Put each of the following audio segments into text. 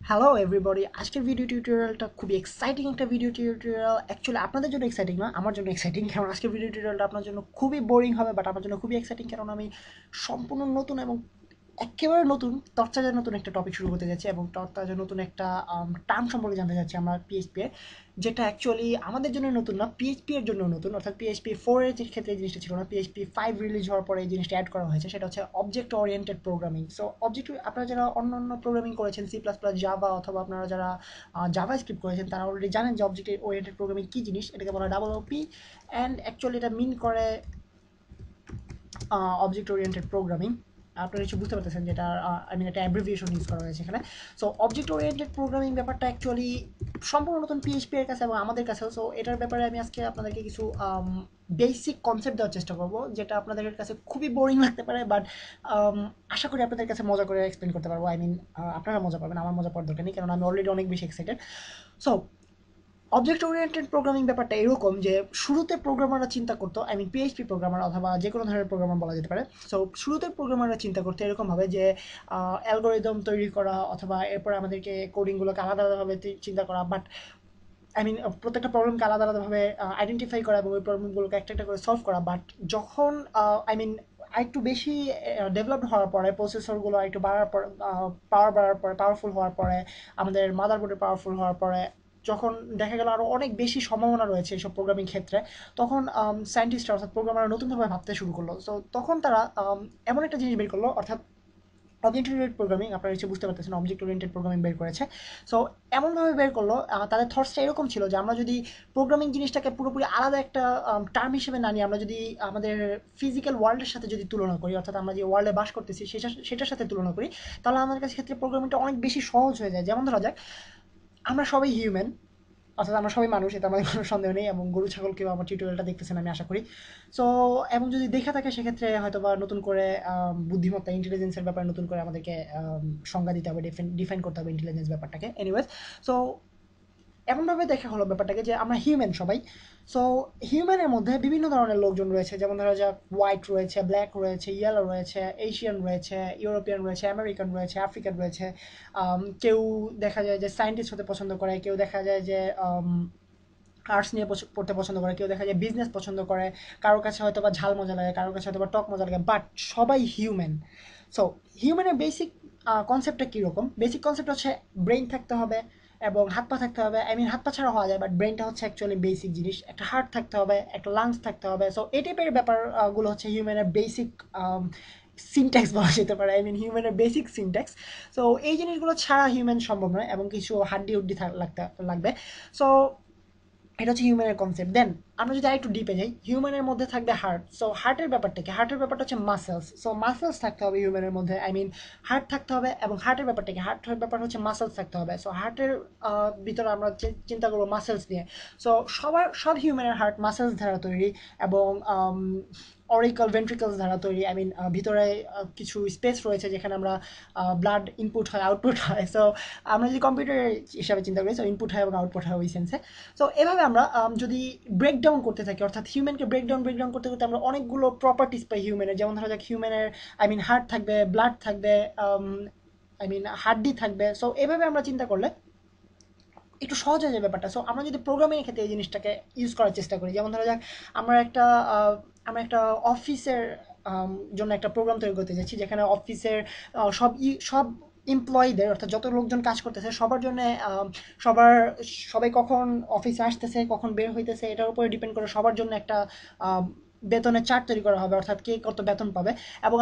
Hello everybody, আজকের video টিউটোরিয়ালটা খুবই exciting একটা ভিডিও টিউটোরিয়াল। অ্যাকচুয়ালি আপনাদের জন্য এক্সাইটিং না, আমার জন্য এক্সাইটিং। কারণ আজকের ভিডিও টিউটোরিয়ালটা আপনার জন্য খুবই বোরিং হবে, বাট আমার জন্য খুবই এক্সাইটিং, কারণ আমি সম্পূর্ণ নতুন এবং একেবারে নতুন তরতাজা নতুন একটা টপিক শুরু করতে যাচ্ছি এবং তরতাজা নতুন একটা টার্ম সম্পর্কে জানতে চাচ্ছি আমরা পিএইচপি এর, যেটা অ্যাকচুয়ালি আমাদের জন্য নতুন না, পিএইচপি এর জন্য নতুন। অর্থাৎ পিএইচপি 4 এর যে ক্ষেত্রে এই জিনিসটা ছিল না, পিএইচপি 5 রিলিজ হওয়ার পরে এই জিনিসটা অ্যাড করা হয়েছে, সেটা হচ্ছে object oriented programming. So object, আপনারা যারা অন্যান্য প্রোগ্রামিং করেছেন সি প্লাস প্লাস, জাভা, অথবা আপনারা যারা জাভা স্ক্রিপ্ট করেছেন, তারা অলরেডি জানেন যে অবজেক্ট ওরিয়েন্টেড প্রোগ্রামিং কী জিনিস। এটাকে বলা হয় ডাবল ওপি, অ্যান্ড অ্যাকচুয়ালি এটা মিন করে অবজেক্ট ওরিয়েন্টেড প্রোগ্রামিং। আপনারা কিছু বুঝতে পারতেছেন যেটা আই মিন একটা অ্যাব্রিভিয়েশন ইউজ করা হয়েছে এখানে। সো অবজেক্ট ওরিয়েন্টেড প্রোগ্রামিং ব্যাপারটা অ্যাকচুয়ালি সম্পূর্ণ নতুন পিএইচপি এর কাছে এবং আমাদের কাছেও। সো এটার ব্যাপারে আমি আজকে আপনাদেরকে কিছু বেসিক কনসেপ্ট দেওয়ার চেষ্টা করব, যেটা আপনাদের কাছে খুবই বোরিং লাগতে পারে, বাট আশা করি আপনাদের কাছে মজা করে এক্সপ্লেন করতে পারবো। আই মিন আপনারা মজা পাবেন, আমার মজা পাওয়ার দরকার নেই, কারণ আমি অলরেডি অনেক বেশি excited. So object oriented programming ব্যাপারটা এরকম যে শুরুতে প্রোগ্রামাররা চিন্তা করতো, আই মিন পিএইচপি প্রোগ্রামার অথবা যে কোনো ধরনের প্রোগ্রামার বলা যেতে পারে। সো শুরুতে প্রোগ্রামাররা চিন্তা করতো এরকমভাবে যে অ্যালগোরিদম তৈরি করা অথবা এরপরে আমাদেরকে কোডিংগুলোকে আলাদা আলাদাভাবে চিন্তা করা, বাট আই মিন প্রত্যেকটা প্রবলেমকে আলাদা আলাদাভাবে আইডেন্টিফাই করা এবং ওই প্রবলেমগুলোকে একটা একটা করে সলভ করা। বাট যখন আই মিন আরেকটু বেশি ডেভেলপড হওয়ার পরে, প্রসেসরগুলো একটু বাড়ার পর, পাওয়ার বাড়ার পরে, পাওয়ারফুল হওয়ার পরে, আমাদের মাদারবোর্ডে পাওয়ারফুল হওয়ার পরে, যখন দেখা গেল আরও অনেক বেশি সম্ভাবনা রয়েছে এইসব প্রোগ্রামিং ক্ষেত্রে, তখন সায়েন্টিস্টরা অর্থাৎ প্রোগ্রামাররা নতুনভাবে ভাবতে শুরু করলো। সো তখন তারা এমন একটা জিনিস বের করলো, অর্থাৎ অবজেক্ট ওরিয়েন্টেড প্রোগ্রামিং। আপনারা নিশ্চয়ই বুঝতে পারতেছেন অবজেক্ট ওরিয়েন্টেড প্রোগ্রামিং বের করেছে। সো এমনভাবে বের করলো, তাদের থটসটা এরকম ছিল যে আমরা যদি প্রোগ্রামিং জিনিসটাকে পুরোপুরি আলাদা একটা টার্ম হিসেবে না নিয়ে, আমরা যদি আমাদের ফিজিক্যাল ওয়ার্ল্ডের সাথে যদি তুলনা করি, অর্থাৎ আমরা যে ওয়ার্ল্ডে বাস করতেছি সেটার সাথে তুলনা করি, তাহলে আমাদের কাছে ক্ষেত্রে প্রোগ্রামিংটা অনেক বেশি সহজ হয়ে যায়। যেমন ধরা যাক, আমরা সবাই হিউম্যান, অর্থাৎ আমরা সবাই মানুষ, এটা আমাদের কোনো সন্দেহ নেই, এবং গরু ছাগলকেও আমার টিউটোরিয়ালটা দেখতেছেন আমি আশা করি। সো এবং যদি দেখা থাকে সেক্ষেত্রে হয়তো বা নতুন করে বুদ্ধিমত্তা, ইন্টেলিজেন্সের ব্যাপারে নতুন করে আমাদেরকে সংজ্ঞা দিতে হবে, ডিফাইন করতে হবে ইন্টেলিজেন্স ব্যাপারটাকে। এনিওয়েজ, সো এমনভাবে দেখা হলো ব্যাপারটাকে যে আমরা হিউম্যান সবাই। সো হিউম্যানের মধ্যে বিভিন্ন ধরনের লোকজন রয়েছে, যেমন ধরা যাক হোয়াইট রয়েছে, ব্ল্যাক রয়েছে, ইয়েলো রয়েছে, এশিয়ান রয়েছে, ইউরোপিয়ান রয়েছে, আমেরিকান রয়েছে, আফ্রিকান রয়েছে। কেউ দেখা যায় যে সায়েন্টিস্ট হতে পছন্দ করে, কেউ দেখা যায় যে আর্টস নিয়ে পড়তে পছন্দ করে, কেউ দেখা যায় বিজনেস পছন্দ করে, কারোর কাছে হয়তো বা ঝাল মজা লাগে, কারোর কাছে হয়তো বা টক মজা লাগে, বাট সবাই হিউম্যান। সো হিউম্যানের বেসিক কনসেপ্টটা কীরকম? বেসিক কনসেপ্ট হচ্ছে ব্রেইন থাকতে হবে এবং হাত পা থাকতে হবে। আই মিন হাত পা ছাড়া হওয়া যায়, বাট ব্রেনটা হচ্ছে অ্যাকচুয়ালি বেসিক জিনিস। একটা হার্ট থাকতে হবে, একটা লাংস থাকতে হবে। সো এই টাইপের ব্যাপারগুলো হচ্ছে হিউম্যানের বেসিক সিনট্যাক্স বলা যেতে পারে, আই মিন হিউম্যানের বেসিক সিনট্যাক্স। সো এই জিনিসগুলো ছাড়া হিউম্যান সম্ভব নয়, এবং কিছু হাড্ডি উড্ডি লাগবে। সো এটা হচ্ছে হিউম্যানের কনসেপ্ট। দেন আমরা যদি আরেকটু ডিপে যাই, হিউম্যানের মধ্যে থাকবে হার্ট। সো হার্টের ব্যাপারটা কি? হার্টের ব্যাপারটা হচ্ছে মাসেলস। সো মাসেলস থাকতে হবে হিউম্যানের মধ্যে, আই মিন হার্ট থাকতে হবে, এবং হার্টের ব্যাপারটা কি? হার্টের ব্যাপার হচ্ছে মাসেলস থাকতে হবে। সো হার্টের ভিতরে আমরা চিন্তা করবো মাসেলস নিয়ে। সো সব হিউম্যানের হার্ট মাসেলস দ্বারা তৈরি, এবং অরিকল ভেন্ট্রিকলস দ্বারা তৈরি। আই মিন ভিতরে কিছু স্পেস রয়েছে যেখানে আমরা ব্লাড ইনপুট হয়, আউটপুট হয়। সো আমরা যদি কম্পিউটার হিসাবে চিন্তা করি, সো ইনপুট হয় এবং আউটপুট হয় ওই সেন্সে। সো এভাবে আমরা যদি ব্রেকডাউন করতে থাকি, অর্থাৎ হিউম্যানকে ব্রেকডাউন করতে করতে আমরা অনেকগুলো প্রপার্টিস পাই হিউম্যানের। যেমন ধরা যাক হিউম্যানের আই মিন হার্ট থাকবে, ব্লাড থাকবে, আই মিন হাড্ডি থাকবে। সো এভাবে আমরা চিন্তা করলে একটু সহজ হয়ে যায় ব্যাপারটা। সো আমরা যদি প্রোগ্রামিংয়ের ক্ষেত্রে এই জিনিসটাকে ইউজ করার চেষ্টা করি, যেমন ধরা যাক আমরা একটা আমরা একটা অফিসের জন্য একটা প্রোগ্রাম তৈরি করতে যাচ্ছি, যেখানে অফিসের সব এমপ্লয়ীদের, অর্থাৎ যত লোকজন কাজ করতেছে সবার জন্য, সবার সবাই কখন অফিসে আসতেছে, কখন বের হইতেছে, এটার উপরে ডিপেন্ড করে সবার জন্য একটা বেতনের চার্ট তৈরি করা হবে, অর্থাৎ কে কত বেতন পাবে। এবং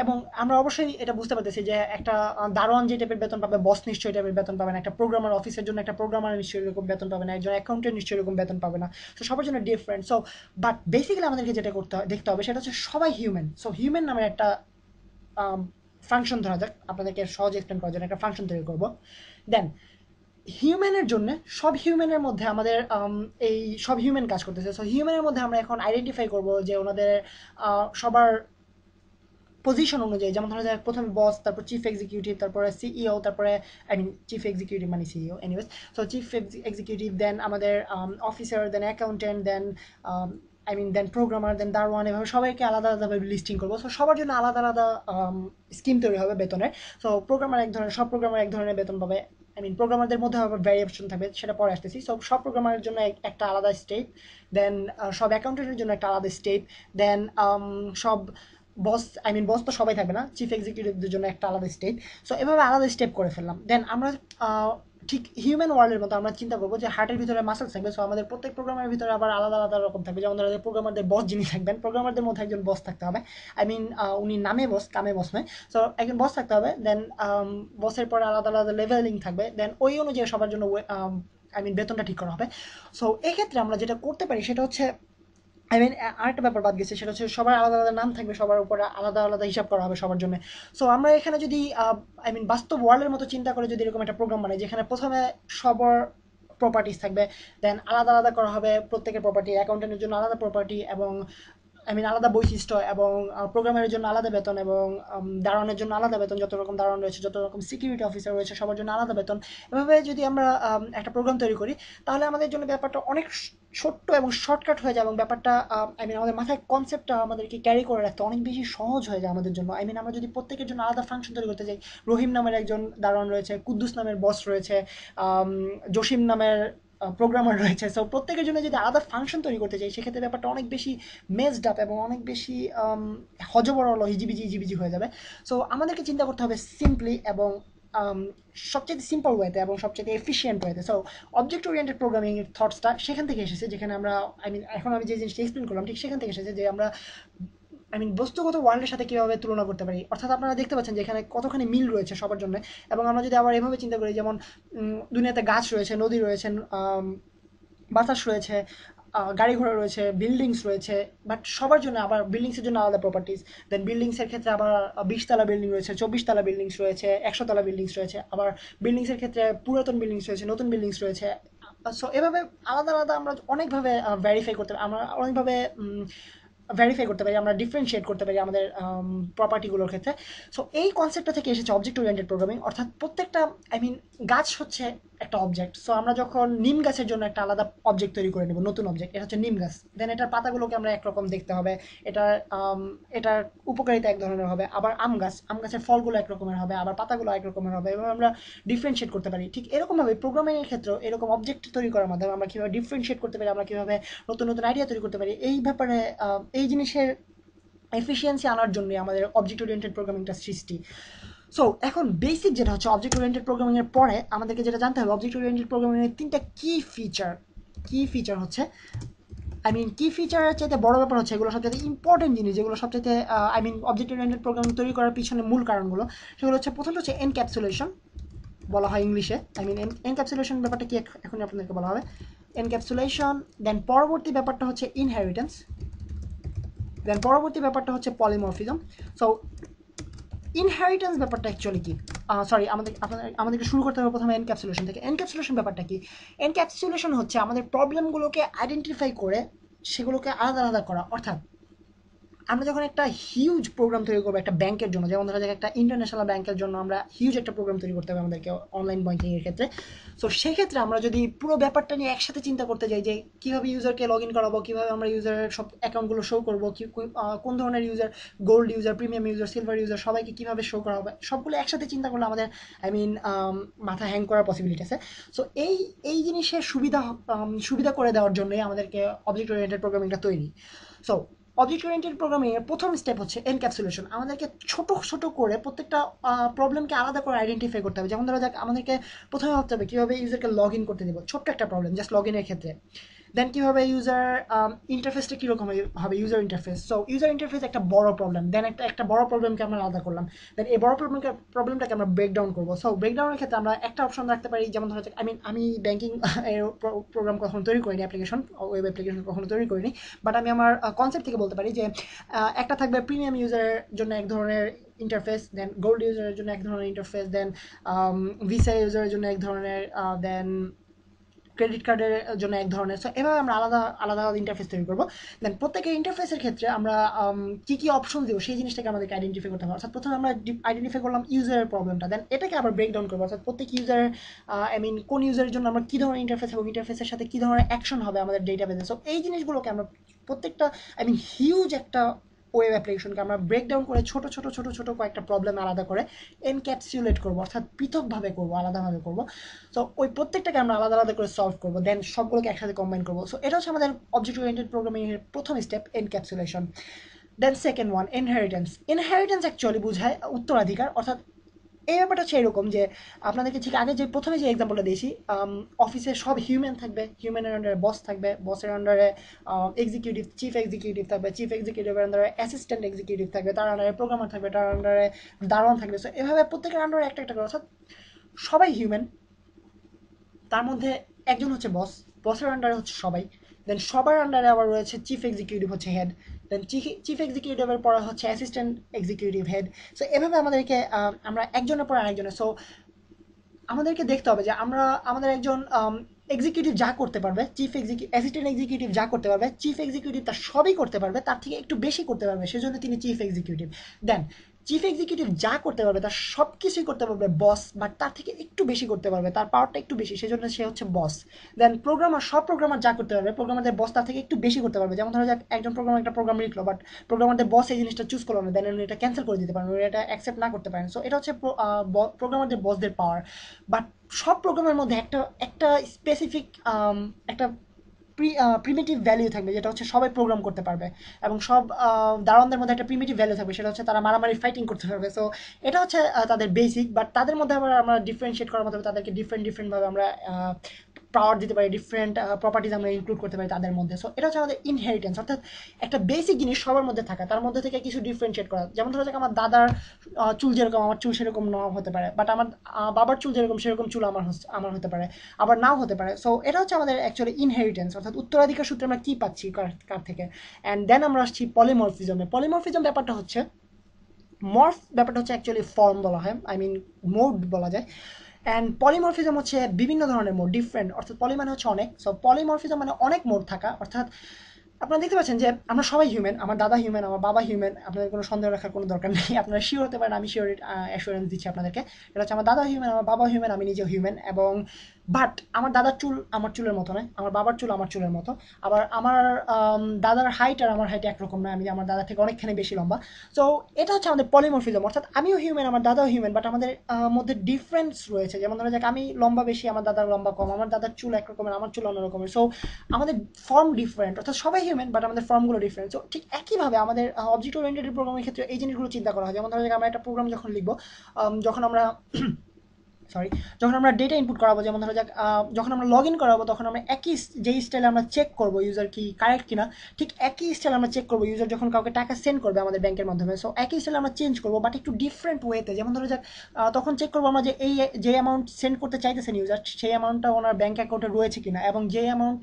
এবং আমরা অবশ্যই এটা বুঝতে পারতেছি যে একটা দারোয়ান যে টাইপের বেতন পাবে, বস নিশ্চয়ই টাইপের বেতন পাবে না। একটা প্রোগ্রামার, অফিসের জন্য একটা প্রোগ্রামার নিশ্চয়ই এরকম বেতন পাবে না, একজন অ্যাকাউন্টেন্ট নিশ্চয়ই এরকম বেতন পাবে না। তো সবার জন্য ডিফারেন্ট। সো বাট বেসিক্যালি আমাদেরকে যেটা দেখতে হবে সেটা হচ্ছে সবাই হিউম্যান। সো হিউম্যান নামের একটা ফাংশন, ধরা যাক আপনাদেরকে সহজ এক্সপ্লেন করার জন্য একটা ফাংশন তৈরি করবো। দেন হিউম্যানের জন্য, সব হিউম্যানের মধ্যে আমাদের এই সব হিউম্যান কাজ করতেছে। সো হিউম্যানের মধ্যে আমরা এখন আইডেন্টিফাই করব যে ওনাদের সবার পজিশন অনুযায়ী, যেমন ধরা যায় প্রথমে বস, তারপর চিফ এক্সিকিউটিভ, তারপরে সিইও, তারপরে আই মিন চিফ এক্সিকিউটিভ মানে CEO, anyways. So chief executive, then আমাদের officer, then accountant, then I mean then programmer, then দারওয়ান, এভাবে সবাইকে আলাদা আলাদাভাবে লিস্টিং করবো। সো সবার জন্য আলাদা আলাদা স্কিম তৈরি হবে বেতনের। সো প্রোগ্রামার এক ধরনের, সব প্রোগ্রামার এক ধরনের বেতন পাবে, আই মিন প্রোগ্রামারদের মধ্যে আবার ভ্যারিয়েশন থাকবে, সেটা পরে আসতেছি। সো সব প্রোগ্রামারের জন্য একটা আলাদা স্টেপ, দেন সব অ্যাকাউন্টেন্টের জন্য একটা আলাদা স্টেপ, দেন সব বস আই মিন বস তো সবাই থাকবে না, চিফ এক্সিকিউটিভদের জন্য একটা আলাদা স্টেপ। সো এভাবে আলাদা স্টেপ করে ফেললাম। দেন আমরা ঠিক হিউম্যান ওয়ার্ল্ডের মতো আমরা চিন্তা করবো যে হার্টের ভিতরে মাসেলস থাকবে। সো আমাদের প্রত্যেক প্রোগ্রামের ভিতরে আবার আলাদা আলাদা রকম থাকবে। যেমন ধরো প্রোগ্রামারদের বস যিনি থাকবেন, প্রোগ্রামারদের মধ্যে একজন বস থাকতে হবে। আই মিন উনি নামে বস, কামে বস নয়। সো একজন বস থাকতে হবে। দেন বসের পরে আলাদা আলাদা লেভেলিং থাকবে। দেন ওই অনুযায়ী সবার জন্য আই মিন বেতনটা ঠিক করা হবে। সো এক্ষেত্রে আমরা যেটা করতে পারি সেটা হচ্ছে, আই মিন আরেকটা ব্যাপার বাদ গেছে, সেটা হচ্ছে সবার আলাদা আলাদা নাম থাকবে, সবার উপরে আলাদা আলাদা হিসাব করা হবে সবার জন্য। সো আমরা এখানে যদি আই মিন বাস্তব ওয়ার্ল্ডের মতো চিন্তা করে যদি এরকম একটা প্রোগ্রাম বানাই, যেখানে প্রথমে সবার প্রপার্টিস থাকবে, দেন আলাদা আলাদা করা হবে প্রত্যেকের প্রপার্টি, অ্যাকাউন্টেন্টের জন্য আলাদা প্রপার্টি এবং আই মিন আলাদা বৈশিষ্ট্য, এবং প্রোগ্রামের জন্য আলাদা বেতন, এবং দারোয়ানের জন্য আলাদা বেতন, যত রকম দারোয়ান রয়েছে, যত রকম সিকিউরিটি অফিসার রয়েছে সবার জন্য আলাদা বেতন। এভাবে যদি আমরা একটা প্রোগ্রাম তৈরি করি, তাহলে আমাদের জন্য ব্যাপারটা অনেক ছোট্ট এবং শর্টকাট হয়ে যায়, এবং ব্যাপারটা আই মিন আমাদের মাথায় কনসেপ্টটা আমাদেরকে ক্যারি করে রাখতে অনেক বেশি সহজ হয়ে যায় আমাদের জন্য। আই মিন আমরা যদি প্রত্যেকের জন্য আলাদা ফাংশন তৈরি করতে চাই, রহিম নামের একজন দারোয়ান রয়েছে, কুদ্দুস নামের বস রয়েছে, জসিম নামের প্রোগ্রামার রয়েছে। সো প্রত্যেকের জন্য যদি আলাদা ফাংশন তৈরি করতে চাই, সেক্ষেত্রে ব্যাপারটা অনেক বেশি মেজড আপ এবং অনেক বেশি হজবরল হিজিবিজি হিজিবিজি হয়ে যাবে। সো আমাদেরকে চিন্তা করতে হবে সিম্পলি এবং সবচেয়ে সিম্পল ওয়েতে এবং সবচেয়ে এফিসিয়েন্ট ওয়েতে। সো অবজেক্ট ওরিয়েন্টেড প্রোগ্রামিং এর থটসটা সেখান থেকে এসেছে, যেখানে আমরা আই মিন এখন আমি যে জিনিসটা এক্সপ্লেন করলাম ঠিক সেখান থেকে এসেছে, যে আমরা আই মিন বস্তুগত ওয়ার্ল্ডের সাথে কীভাবে তুলনা করতে পারি। অর্থাৎ আপনারা দেখতে পাচ্ছেন যে এখানে কতখানি মিল রয়েছে সবার জন্য। এবং আমরা যদি আবার এভাবে চিন্তা করি, যেমন দুনিয়াতে গাছ রয়েছে, নদী রয়েছে, বাতাস রয়েছে, গাড়ি ঘোড়া রয়েছে, বিল্ডিংস রয়েছে, বাট সবার জন্য আবার বিল্ডিংসের জন্য আলাদা প্রপার্টিস। দেন বিল্ডিংসের ক্ষেত্রে আবার 20 তলা বিল্ডিং রয়েছে, 24 তলা বিল্ডিংস রয়েছে, 100 তলা বিল্ডিংস রয়েছে, আবার বিল্ডিংসের ক্ষেত্রে পুরাতন বিল্ডিংস রয়েছে, নতুন বিল্ডিংস রয়েছে। সো এভাবে আলাদা আলাদা আমরা অনেকভাবে ভেরিফাই করতে পারি, আমরা অনেকভাবে ভেরিফাই করতে পারি, আমরা ডিফারেন্সিয়েট করতে পারি আমাদের প্রপার্টিগুলোর ক্ষেত্রে। সো এই কনসেপ্টটা থেকে এসেছে অবজেক্ট ওরিয়েন্টেড প্রোগ্রামিং। অর্থাৎ প্রত্যেকটা আই মিন গাছ হচ্ছে একটা অবজেক্ট। সো আমরা যখন নিম গাছের জন্য একটা আলাদা অবজেক্ট তৈরি করে নেব, নতুন অবজেক্ট, এটা হচ্ছে নিম গাছ। দেন এটার পাতাগুলোকে আমরা একরকম দেখতে হবে, এটার এটার উপকারিতা এক ধরনের হবে। আবার আম গাছ, আম গাছের ফলগুলো একরকমের হবে, আবার পাতাগুলো একরকমের হবে, এবং আমরা ডিফারেন্সিয়েট করতে পারি। ঠিক এরকমভাবে প্রোগ্রামিংয়ের ক্ষেত্রেও এরকম অবজেক্ট তৈরি করার মাধ্যমে আমরা কীভাবে ডিফারেন্সিয়েট করতে পারি, আমরা কীভাবে নতুন নতুন আইডিয়া তৈরি করতে পারি, এই ব্যাপারে এই জিনিসের এফিসিয়েন্সি আনার জন্য আমাদের অবজেক্ট ওরিয়েন্টেড প্রোগ্রামিংটা সৃষ্টি। সো এখন বেসিক যেটা হচ্ছে অবজেক্ট ওরিয়েন্টেড প্রোগ্রামিংয়ের পরে আমাদেরকে যেটা জানতে হবে, অবজেক্ট ওরিয়েন্টেড প্রোগ্রামিংয়ের 3টা কি ফিচার হচ্ছে, আই মিন কি ফিচারের চাইতে বড় ব্যাপার হচ্ছে এগুলো সবচেয়ে ইম্পর্টেন্ট জিনিস, যেগুলো সবচেয়ে I mean object oriented programming তৈরি করার পিছনে মূল কারণগুলো, সেগুলো হচ্ছে প্রথমটা হচ্ছে এনক্যাপসুলেশন বলা হয় ইংলিশে। আই মিন এনক্যাপসুলেশন ব্যাপারটা কি এখন আপনাদেরকে বলা হবে, এনক্যাপসুলেশন। দেন পরবর্তী ব্যাপারটা হচ্ছে ইনহেরিটেন্স, দেন পরবর্তী ব্যাপারটা হচ্ছে পলিমরফিজম। সো ইনহেরিটেন্স ব্যাপারটা অ্যাকচুয়ালি কি, সরি আমাদেরকে শুরু করতে হবে প্রথমে এনক্যাপসুলেশন থেকে। এনক্যাপসুলেশন ব্যাপারটা কি, এনক্যাপসুলেশন হচ্ছে আমাদের প্রবলেমগুলোকে আইডেন্টিফাই করে সেগুলোকে আলাদা আলাদা করা। অর্থাৎ আমরা যখন একটা হিউজ প্রোগ্রাম তৈরি করবো একটা ব্যাংকের জন্য, যেমন ধরা যাক একটা ইন্টারন্যাশনাল ব্যাংকের জন্য আমরা হিউজ একটা প্রোগ্রাম তৈরি করতে হবে আমাদেরকে অনলাইন ব্যাংকিংয়ের ক্ষেত্রে। সো সেক্ষেত্রে আমরা যদি পুরো ব্যাপারটা নিয়ে একসাথে চিন্তা করতে যাই যে কীভাবে ইউজারকে লগ ইন করাবো, কীভাবে আমরা ইউজারের সব অ্যাকাউন্টগুলো শো করবো, কোন ধরনের user, gold user, premium user, silver user, সবাইকে কীভাবে শো করা হবে, সবগুলো একসাথে চিন্তা করলে আমাদের আই মিন মাথা হ্যাং করার পসিবিলিটি আছে। সো এই জিনিসের সুবিধা করে দেওয়ার জন্যই আমাদেরকে অবজেক্ট ওরিয়েন্টেড প্রোগ্রামিংটা তৈরি। সো অবজেক্ট ওরিয়েন্টেড প্রোগ্রামিংয়ের প্রথম স্টেপ হচ্ছে এনক্যাপসুলেশন। আমাদেরকে ছোট ছোট করে প্রত্যেকটা প্রবলেমকে আলাদা করে আইডেন্টিফাই করতে হবে। যেমন ধরা যাক আমাদেরকে প্রথমে ভাবতে হবে কীভাবে ইউজারকে লগ ইন করতে দেবো, ছোট্ট একটা প্রবলেম জাস্ট লগ ইনের ক্ষেত্রে। দেন কীভাবে ইউজার ইন্টারফেসটা কীরকম হবে, user interface. So user interface একটা বড় প্রবলেম, দেন একটা বড় প্রবলেমকে আমরা আলাদা করলাম, দেন এই বড় প্রবলেমটাকে আমরা ব্রেকডাউন করবো। সো ব্রেকডাউনের ক্ষেত্রে আমরা একটা অপশন রাখতে পারি, যেমন ধরা যাক আমি ব্যাঙ্কিং এর প্রোগ্রাম কখনো তৈরি করিনি, ওয়েব অ্যাপ্লিকেশন কখনো তৈরি করিনি, বাট আমি আমার কনসেপ্ট থেকে বলতে পারি যে একটা থাকবে প্রিমিয়াম ইউজারের জন্য এক ধরনের ইন্টারফেস, দেন গোল্ড ইউজারের জন্য এক ধরনের ইন্টারফেস, দেন ভিসা ইউজারের জন্য এক ধরনের, দেন ক্রেডিট কার্ডের জন্য এক ধরনের। সো এভাবে আমরা আলাদা আলাদা ইন্টারফেস তৈরি করবো। দেন প্রত্যেকের ইন্টারফেসের ক্ষেত্রে আমরা কী কী অপশন দেবো সেই জিনিসটাকে আমাদেরকে আইডেন্টিফাই করতে হবে। অর্থাৎ প্রথমে আমরা আইডেন্টিফাই করলাম ইউজারের প্রবলেমটা, দেন এটাকে আবার ব্রেকডাউন করবো। অর্থাৎ প্রত্যেক ইউজারের আই মিন কোন ইউজারের জন্য আমরা কী ধরনের ইন্টারফেস এবং ইন্টারফেসের সাথে কী ধরনের অ্যাকশন হবে আমাদের ডেটাবেসে। সো এই জিনিসগুলোকে আমরা প্রত্যেকটা আই মিন হিউজ একটা ওয়েব অ্যাপ্লিকেশনকে আমরা ব্রেকডাউন করে ছোট ছোট ছোট ছোট কয়েকটা প্রবলেম আলাদা করে এনক্যাপসুলেট করবো, অর্থাৎ পৃথকভাবে করবো, আলাদাভাবে করবো। সো ওই প্রত্যেকটাকে আমরা আলাদা আলাদা করে সলভ করবো, দেন সবগুলোকে একসাথে কম্বাইন করবো। সো এটা হচ্ছে আমাদের অবজেক্ট ওরিয়েন্টেড প্রোগ্রামিংয়ের প্রথম step, encapsulation. Then second one, inheritance. Inheritance actually বোঝায় উত্তরাধিকার, অর্থাৎ এই ব্যাপারটা হচ্ছে এরকম যে আপনাদেরকে ঠিক আগে যে প্রথমে যে এক্সাম্পলটা দিয়েছি, অফিসে সব হিউম্যান থাকবে, হিউম্যানের আন্ডারে বস থাকবে, বসের আন্ডারে এক্সিকিউটিভ, চিফ এক্সিকিউটিভ থাকবে, চিফ এক্সিকিউটিভের আন্ডারে অ্যাসিস্ট্যান্ট এক্সিকিউটিভ থাকবে, তার আন্ডারে প্রোগ্রামার থাকবে, তার আন্ডারে দারোয়ান থাকবে। সো এভাবে প্রত্যেকের আন্ডারে একটা একটা করে, অর্থাৎ সবাই হিউম্যান, তার মধ্যে একজন হচ্ছে বস, বসের আন্ডারে হচ্ছে সবাই, দেন সবার আন্ডারে আবার রয়েছে চিফ এক্সিকিউটিভ হচ্ছে হেড, দেন চিফ এক্সিকিউটিভের পরে হচ্ছে অ্যাসিস্ট্যান্ট এক্সিকিউটিভ হেড। সো এভাবে আমাদেরকে আমরা একজনের পর আরেকজনের, সো আমাদেরকে দেখতে হবে যে আমরা আমাদের একজন এক্সিকিউটিভ যা করতে পারবে, অ্যাসিস্ট্যান্ট এক্সিকিউটিভ যা করতে পারবে, চিফ এক্সিকিউটিভ তার সবই করতে পারবে, তার থেকে একটু বেশি করতে পারবে, সেজন্য তিনি চিফ এক্সিকিউটিভ। দেন চিফ এক্সিকিউটিভ যা করতে পারবে তার সব কিছুই করতে পারবে বস, বাট তার থেকে একটু বেশি করতে পারবে, তার পাওয়ারটা একটু বেশি, সেজন্য সে হচ্ছে বস। দেন প্রোগ্রামার, সব প্রোগ্রামার যা করতে পারবে, প্রোগ্রামারদের বস তার থেকে একটু বেশি করতে পারবে। যেমন ধরো যাক একজন প্রোগ্রামার একটা প্রোগ্রাম লিখলো, বাট প্রোগ্রামারদের বস এই জিনিসটা চুজ করলো না, দেন উনি এটা ক্যান্সেল করে দিতে পারেন, উনি এটা অ্যাকসেপ্ট না করতে পারেন। সো এটা হচ্ছে প্রোগ্রামারদের বসদের পাওয়ার। বাট সব প্রোগ্রামের মধ্যে একটা একটা স্পেসিফিক একটা প্রিমিটিভ ভ্যালু থাকবে, যেটা হচ্ছে সবাই প্রোগ্রাম করতে পারবে, এবং সব দারোয়ানদের মধ্যে একটা প্রিমিটিভ ভ্যালু থাকবে, সেটা হচ্ছে তারা মারামারি ফাইটিং করতে পারবে। সো এটা হচ্ছে তাদের বেসিক, বাট তাদের মধ্যে আবার আমরা ডিফারেন্সিয়েট করার মতো তাদেরকে ডিফারেন্টভাবে আমরা পাওয়ার দিতে পারি, ডিফারেন্ট প্রপার্টিজ আমরা ইনক্লুড করতে পারি তাদের মধ্যে। সো এটা হচ্ছে আমাদের ইনহেরিটেন্স, অর্থাৎ একটা বেসিক জিনিস সবার মধ্যে থাকা, তার মধ্যে থেকে কিছু ডিফারেন্সিয়েট করা। যেমন ধরো যাক আমার দাদার চুল যেরকম, আমার চুল সেরকম নাও হতে পারে, বাট আমার বাবার চুল যেরকম সেরকম চুল আমার হতে পারে, আবার নাও হতে পারে। সো এটা হচ্ছে আমাদের অ্যাকচুয়ালি ইনহেরিটেন্স, অর্থাৎ উত্তরাধিকার সূত্রে আমরা কী পাচ্ছি কার থেকে। অ্যান্ড দেন আমরা আসছি পলিমরফিজমে। পলিমরফিজম ব্যাপারটা হচ্ছে, মর্ফ ব্যাপারটা হচ্ছে অ্যাকচুয়ালি ফর্ম বলা হয়, আই মিন মোড বলা যায়। অ্যান্ড পলিমরফিজম হচ্ছে বিভিন্ন ধরনের মোড, ডিফারেন্ট, অর্থাৎ পলি মানে হচ্ছে অনেক, সো পলিমরফিজম মানে অনেক মোড থাকা। অর্থাৎ আপনারা দেখতে পাচ্ছেন যে আমরা সবাই হিউম্যান, আমার দাদা হিউম্যান, আমার বাবা হিউম্যান, আপনাদের কোনো সন্দেহ রাখার কোনো দরকার নেই, আপনারা শিওর হতে পারেন, আমি শিওর অ্যাসুরেন্স দিচ্ছি আপনাদেরকে। এটা হচ্ছে আমার দাদা হিউম্যান, আমার বাবা হিউম্যান, আমি নিজেও হিউম্যান। এবং বাট আমার দাদার চুল আমার চুলের মতো নয়, আমার বাবার চুল আমার চুলের মতো, আবার আমার দাদার হাইট আর আমার হাইট একরকম নয়, আমি আমার দাদার থেকে অনেকখানি বেশি লম্বা। সো এটা হচ্ছে আমাদের পলিমরফিজম, অর্থাৎ আমিও হিউম্যান, আমার দাদাও হিউম্যান, বাট আমাদের মধ্যে ডিফারেন্স রয়েছে। যেমন ধরো যাক আমি লম্বা বেশি, আমার দাদার লম্বা কম, আমার দাদার চুল একরকমের, আমার চুল অন্য রকমের। সো আমাদের ফর্ম ডিফারেন্ট, অর্থাৎ সবাই হিউম্যান, বাট আমাদের ফর্মগুলো ডিফারেন্ট। সো ঠিক একইভাবে আমাদের অবজেক্ট ওরিয়েন্টেড প্রোগ্রামের ক্ষেত্রে এই জিনিসগুলো চিন্তা করা হয়। যেমন ধরো যাক আমরা একটা প্রোগ্রাম যখন লিখবো, যখন আমরা যখন আমরা ডেটা ইনপুট করাবো, যেমন ধরো যাক যখন আমরা লগ ইন করাবো, তখন আমরা একই যেই স্টাইলে আমরা চেক করবো ইউজার কি কারেক্ট কিনা, ঠিক একই স্টাইলে আমরা চেক করবো ইউজার যখন কাউকে টাকা সেন্ড করবে আমাদের ব্যাংকের মাধ্যমে। সো একই স্টাইলে আমরা চেঞ্জ করবো, বাট একটু ডিফারেন্ট ওয়েতে। যেমন ধরো যাক তখন চেক করবো আমরা যে যে অ্যামাউন্ট সেন্ড করতে চাইতেছেন ইউজার, সেই অ্যামাউন্টটা ওনার ব্যাংক অ্যাকাউন্টে রয়েছে কিনা, এবং যে অ্যামাউন্ট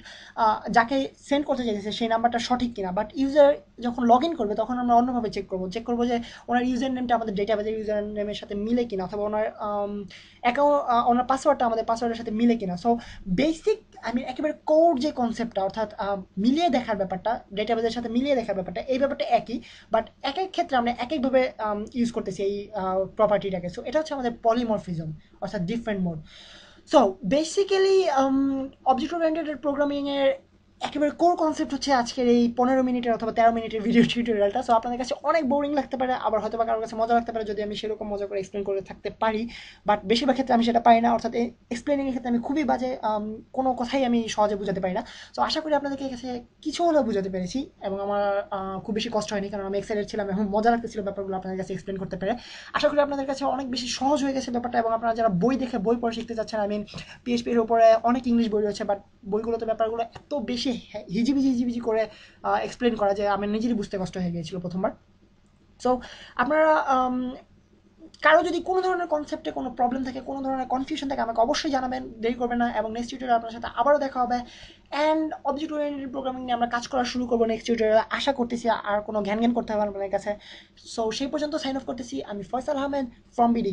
যাকে সেন্ড করতে চাইতেছে সেই নাম্বারটা সঠিক কিনা। বাট ইউজার যখন লগ ইন করবে তখন আমরা অন্যভাবে চেক করবো যে ওনার ইউজার নেমটা আমাদের ডেটাবেজের ইউজার নেমের সাথে মিলে কিনা, অথবা ওনার ওনার পাসওয়ার্ডটা আমাদের পাসওয়ার্ডের সাথে মিলে কিনা। সো বেসিক আমি একেবারে কোর যে কনসেপ্টটা, অর্থাৎ মিলিয়ে দেখার ব্যাপারটা, ডেটাবেজের সাথে মিলিয়ে দেখার ব্যাপারটা, এই ব্যাপারটা একই, বাট এক এক ক্ষেত্রে আমরা এক একভাবে ইউজ করতেছি এই প্রপার্টিটাকে। সো এটা হচ্ছে আমাদের পলিমরফিজম, অর্থাৎ different mode. So basically object oriented প্রোগ্রামিংয়ের একেবারে কোর কনসেপ্ট হচ্ছে আজকের এই 15 মিনিটের অথবা 13 মিনিটের ভিডিও টিউটোরিয়ালটা। সো আপনাদের কাছে অনেক বোরিং লাগতে পারে, আবার হয়তো বা কারোর কাছে মজা লাগতে পারে যদি আমি সেরকম মজা করে এক্সপ্লেন করে থাকতে পারি, বাট বেশিরভাগ ক্ষেত্রে আমি সেটা পারি না, অর্থাৎ এক্সপ্লেনিংয়ের ক্ষেত্রে আমি খুবই বাজে, কোনো কথাই আমি সহজে বুঝাতে পারি না। সো আশা করি আপনাদেরকে কাছে কিছু হলেও বুঝাতে পেরেছি, এবং আমার খুব বেশি কষ্ট হয়নি, কারণ আমি এক্সাইটেড ছিলাম এবং মজা লাগতেছিল ব্যাপারগুলো আপনাদের কাছে এক্সপ্লেন করতে পেরে। আশা করি আপনাদের কাছে অনেক বেশি সহজ হয়ে গেছে ব্যাপারটা, এবং আপনারা যারা বই দেখে বই পড়ে শিখতে চাচ্ছেন, আই মিন পিএইচপির উপরে অনেক ইংলিশ বই রয়েছে, বাট বইগুলোতে ব্যাপারগুলো এত বেশি হিজিবিজি করে এক্সপ্লেন করা যায়, আমার নিজেরই বুঝতে কষ্ট হয়ে গিয়েছিল প্রথমবার। সো আপনারা কারো যদি কোনো ধরনের কনসেপ্টে কোনো প্রবলেম থাকে, কোনো ধরনের কনফিউশন থাকে, আমাকে অবশ্যই জানাবেন, দেরি করবেন না। এবং নেক্সট টিউটোরিয়ালে আপনার সাথে আবারও দেখা হবে, অ্যান্ড অবজেক্ট ওরিয়েন্টেড প্রোগ্রামিং নিয়ে আমরা কাজ করা শুরু করবো নেক্সট টিউটোরিয়ালে। আশা করতেছি আর কোনো জ্ঞান করতে হবে আপনাদের কাছে। সো সেই পর্যন্ত সাইন অফ করতেছি, আমি ফয়সাল আহমেদ ফ্রম বিডি।